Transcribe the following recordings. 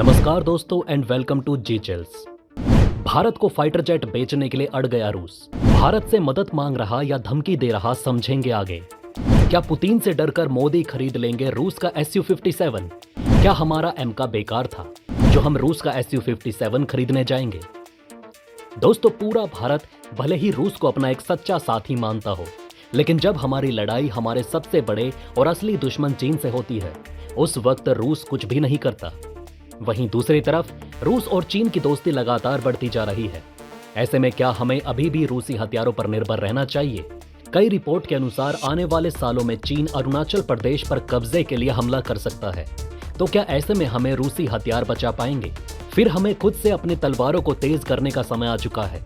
नमस्कार दोस्तों and welcome to G Chills. Bharat को फाइटर जेट बेचने के लिए अड़ गया रूस। भारत से मदद मांग रहा या धमकी दे रहा, समझेंगे आगे। क्या पुतिन से डरकर मोदी खरीद लेंगे रूस का Su-57? क्या हमारा एम का बेकार था जो हम रूस का Su-57 खरीदने जाएंगे? दोस्तों, पूरा भारत भले ही रूस को अपना एक सच्चा साथी मानता हो, लेकिन जब हमारी लड़ाई हमारे सबसे बड़े और असली दुश्मन चीन से होती है, उस वक्त रूस कुछ भी नहीं करता। वहीं दूसरी तरफ रूस और चीन की दोस्ती लगातार बढ़ती जा रही है। ऐसे में क्या हमें अभी भी रूसी हथियारों पर निर्भर रहना चाहिए? कई रिपोर्ट के अनुसार आने वाले सालों में चीन अरुणाचल प्रदेश पर कब्जे के लिए हमला कर सकता है। तो क्या ऐसे में हमें रूसी हथियार बचा पाएंगे? फिर हमें खुद से अपनी तलवारों को तेज करने का समय आ चुका है।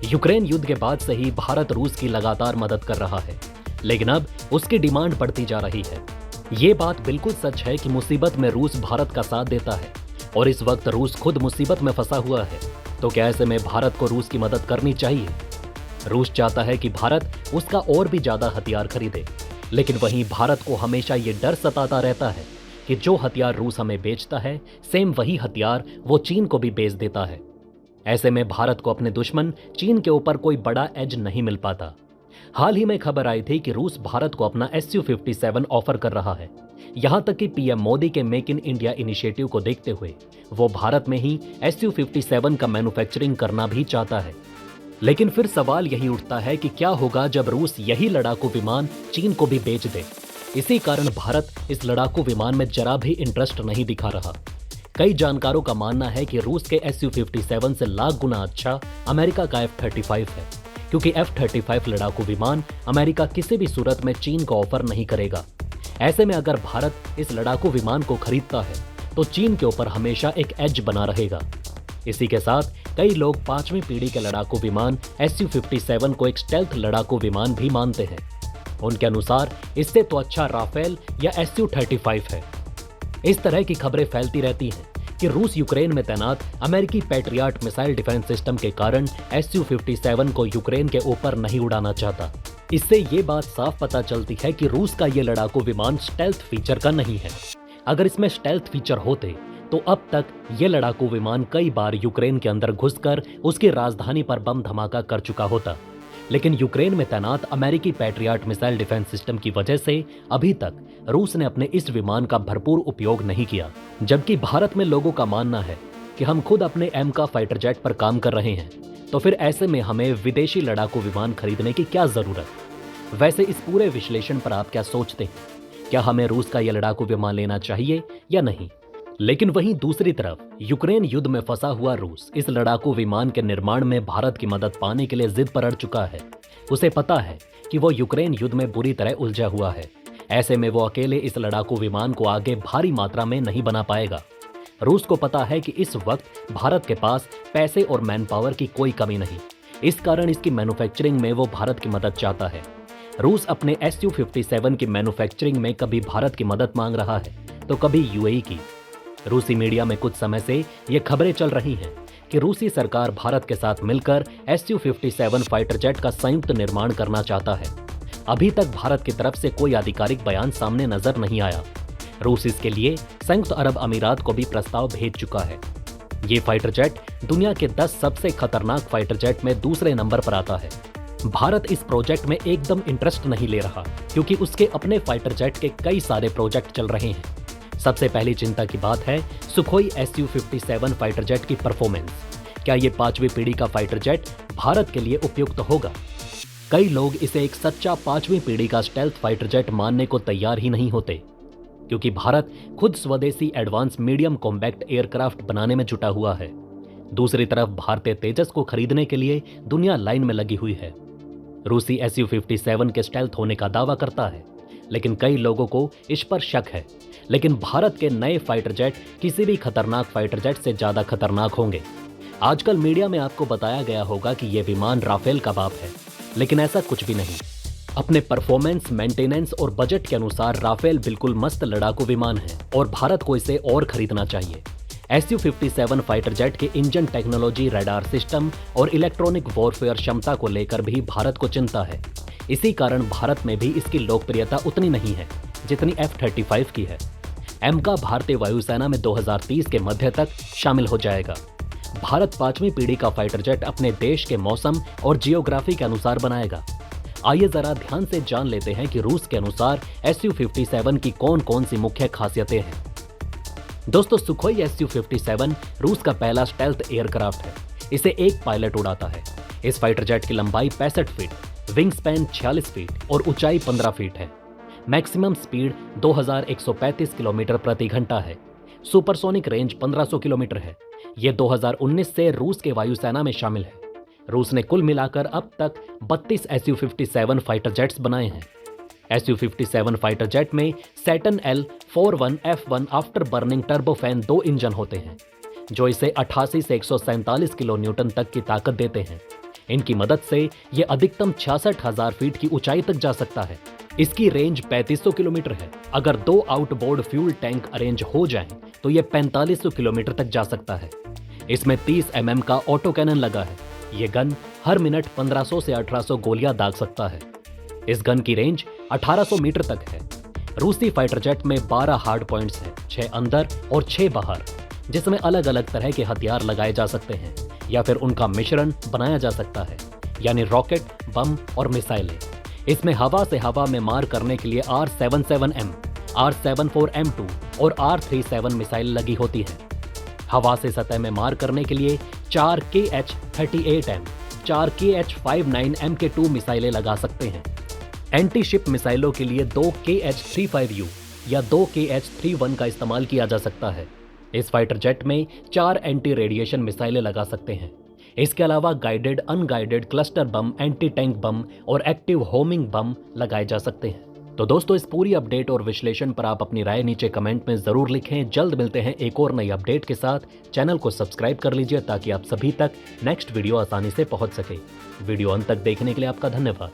यूक्रेन युद्ध के बाद से ही भारत रूस की लगातार मदद कर रहा है, लेकिन अब उसकी डिमांड बढ़ती जा रही है। ये बात बिल्कुल सच है कि मुसीबत में रूस भारत का साथ देता है और इस वक्त रूस खुद मुसीबत में फंसा हुआ है। तो क्या ऐसे में भारत को रूस की मदद करनी चाहिए? रूस चाहता है कि भारत उसका और भी ज्यादा हथियार खरीदे, लेकिन वहीं भारत को हमेशा ये डर सताता रहता है कि जो हथियार रूस हमें बेचता है, सेम वही हथियार वो चीन को भी बेच देता है। ऐसे में भारत को अपने दुश्मन चीन के ऊपर कोई बड़ा एज नहीं मिल पाता। हाल ही में खबर आई थी कि रूस भारत को अपना Su-57 ऑफर कर रहा है। यहां तक कि पीएम मोदी के मेक इन इंडिया इनिशिएटिव को देखते हुए वो भारत में ही Su-57 का मैन्युफैक्चरिंग करना भी चाहता है। लेकिन फिर सवाल यही उठता है कि क्या होगा जब रूस यही लड़ाकू विमान चीन को भी बेच दे। इसी कारण भारत इस लड़ाकू विमान में जरा भी इंटरेस्ट नहीं दिखा रहा। कई जानकारों का मानना है कि रूस के Su-57 से लाख गुना अच्छा अमेरिका का F-35 है, क्योंकि F-35 लड़ाकू विमान अमेरिका किसी भी सूरत में चीन को ऑफर नहीं करेगा। ऐसे में अगर भारत इस लड़ाकू विमान को खरीदता है तो चीन के ऊपर हमेशा एक एज बना रहेगा। इसी के साथ कई लोग 5वीं पीढ़ी के लड़ाकू विमान Su-57 को एक स्टेल्थ लड़ाकू विमान भी मानते हैं। उनके अनुसार इससे तो अच्छा राफेल या Su-35 है। इस तरह की खबरें फैलती रहती हैं कि रूस यूक्रेन में तैनात अमेरिकी पैट्रियट मिसाइल डिफेंस सिस्टम के कारण Su-57 को यूक्रेन के ऊपर नहीं उड़ाना चाहता। इससे ये बात साफ पता चलती है कि रूस का ये लड़ाकू विमान स्टेल्थ फीचर का नहीं है। अगर इसमें स्टेल्थ फीचर होते तो अब तक ये लड़ाकू विमान कई बार यूक्रेन के अंदर घुसकर उसकी राजधानी पर बम धमाका कर चुका होता। लेकिन यूक्रेन में तैनात अमेरिकी पैट्रियट मिसाइल डिफेंस सिस्टम की वजह से अभी तक रूस ने अपने इस विमान का भरपूर उपयोग नहीं किया। जबकि भारत में लोगों का मानना है कि हम खुद अपने एम का फाइटर जेट पर काम कर रहे हैं, तो फिर ऐसे में हमें विदेशी लड़ाकू विमान खरीदने की क्या जरूरत? वैसे इस पूरे विश्लेषण पर आप क्या सोचते हैं? क्या हमें रूस का यह लड़ाकू विमान लेना चाहिए या नहीं? लेकिन वहीं दूसरी तरफ यूक्रेन युद्ध में फंसा हुआ रूस इस लड़ाकू विमान के निर्माण में भारत की मदद पाने के लिए जिद पर अड़ चुका है। उसे पता है कि वो यूक्रेन युद्ध में बुरी तरह उलझा हुआ है। ऐसे में वो अकेले इस लड़ाकू विमान को आगे भारी मात्रा में नहीं बना पाएगा। रूस को पता है कि इस वक्त भारत के पास पैसे और मैन पावर की कोई कमी नहीं। इस कारण इसकी मैन्युफैक्चरिंग में वो भारत की मदद चाहता है। रूस अपने Su-57 की मैन्युफैक्चरिंग में कभी भारत की मदद मांग रहा है तो कभी यूएई की। रूसी मीडिया में कुछ समय से ये खबरें चल रही हैं कि रूसी सरकार भारत के साथ मिलकर Su-57 फाइटर जेट का संयुक्त निर्माण करना चाहता है। अभी तक भारत की तरफ से कोई आधिकारिक बयान सामने नजर नहीं आया। रूस इसके लिए संयुक्त अरब अमीरात को भी प्रस्ताव भेज चुका है। ये फाइटर जेट दुनिया के 10 सबसे खतरनाक फाइटर जेट में दूसरे नंबर पर आता है। भारत इस प्रोजेक्ट में एकदम इंटरेस्ट नहीं ले रहा, क्योंकि उसके अपने फाइटर जेट के कई सारे प्रोजेक्ट चल रहे हैं। सबसे पहली चिंता की बात है सुखोई Su-57 फाइटर जेट की परफॉर्मेंस। क्या ये 5वीं पीढ़ी का फाइटर जेट भारत के लिए उपयुक्त होगा? कई लोग इसे एक सच्चा 5वीं पीढ़ी का स्टेल्थ फाइटर जेट मानने को तैयार ही नहीं होते, क्योंकि भारत खुद स्वदेशी एडवांस मीडियम कॉम्बैक्ट एयरक्राफ्ट बनाने में जुटा हुआ है। दूसरी तरफ भारतीय तेजस को खरीदने के लिए दुनिया लाइन में लगी हुई है। रूसी Su-57 के स्टेल्थ होने का दावा करता है, लेकिन कई लोगों को इस पर शक है। लेकिन भारत के नए फाइटर जेट किसी भी खतरनाक फाइटर जेट से ज्यादा खतरनाक होंगे। आजकल मीडिया में आपको बताया गया होगा कि यह विमान राफेल का बाप है, लेकिन ऐसा कुछ भी नहीं। अपने परफॉर्मेंस, मेंटेनेंस और बजट के अनुसार राफेल बिल्कुल मस्त लड़ाकू विमान है और भारत को इसे और खरीदना चाहिए। Su-57 फाइटर जेट के इंजन टेक्नोलॉजी, रडार सिस्टम और इलेक्ट्रॉनिक वॉरफेयर क्षमता को लेकर भी भारत को चिंता है। इसी कारण भारत में भी इसकी लोकप्रियता उतनी नहीं है जितनी F-35 की है। एम का भारतीय वायुसेना में 2030 के मध्य तक शामिल हो जाएगा। भारत 5वीं पीढ़ी का फाइटर जेट अपने देश के मौसम और जियोग्राफी के अनुसार बनाएगा। आइए जरा ध्यान से जान लेते हैं कि रूस के अनुसार Su-57 की कौन कौन सी मुख्य खासियतें हैं। दोस्तों, सुखोई Su-57 रूस का पहला स्टेल्थ एयरक्राफ्ट है। इसे एक पायलट उड़ाता है। इस फाइटर जेट की लंबाई 65 फीट, विंग स्पैन 46 फीट और ऊंचाई 15 फीट है। मैक्सिमम स्पीड 2135 किलोमीटर प्रति घंटा है। सुपरसोनिक रेंज 1500 किलोमीटर है। यह 2019 से रूस के वायुसेना में शामिल है। रूस ने कुल मिलाकर अब तक 32 Su-57 फाइटर जेट्स बनाए हैं। Su-57 फाइटर जेट में Saturn L-41F1 after burning turbofan 2 engine होते हैं, जो इसे 88 से 147 किलो न्यूटन तक की ताकत देते हैं। इनकी मदद से यह अधिकतम 66,000 फीट की ऊंचाई तक जा सकता है। इसकी रेंज 3500 किलोमीटर है। अगर 2 आउटबोर्ड फ्यूल टैंक अरेंज हो जाएं, तो यह 4500 किलोमीटर तक जा सकता है। इसमें 30 mm का ऑटो कैनन लगा है। यह गन हर मिनट 1500 से 1800 गोलियां दाग सकता है। इस गन की रेंज 1800 मीटर तक है। रूसी फाइटर जेट में 12 हार्ड पॉइंट्स हैं, 6 अंदर और 6 बाहर, जिसमें अलग अलग तरह के हथियार लगाए जा सकते हैं या फिर उनका मिश्रण बनाया जा सकता है, यानी रॉकेट, बम और मिसाइलें। इसमें हवा से हवा में मार करने के लिए R-77M, R-74M2 और R-37 मिसाइल लगी होती है। हवा से सतह में मार करने के लिए 4 KH-38M, 4 KH-59 MK2 मिसाइलें लगा सकते हैं। एंटी शिप मिसाइलों के लिए 2 KH-35U या 2 KH-31 का इस्तेमाल किया जा सकता है। इस फाइटर जेट में 4 एंटी रेडिएशन मिसाइलें लगा सकते हैं। इसके अलावा guided, unguided cluster bomb, anti tank bomb और एक्टिव होमिंग बम लगाए जा सकते हैं। तो दोस्तों, इस पूरी अपडेट और विश्लेषण पर आप अपनी राय नीचे कमेंट में जरूर लिखें। जल्द मिलते हैं एक और नई अपडेट के साथ। चैनल को सब्सक्राइब कर लीजिए ताकि आप सभी तक नेक्स्ट वीडियो आसानी से पहुंच सके। वीडियो अंत तक देखने के लिए आपका धन्यवाद।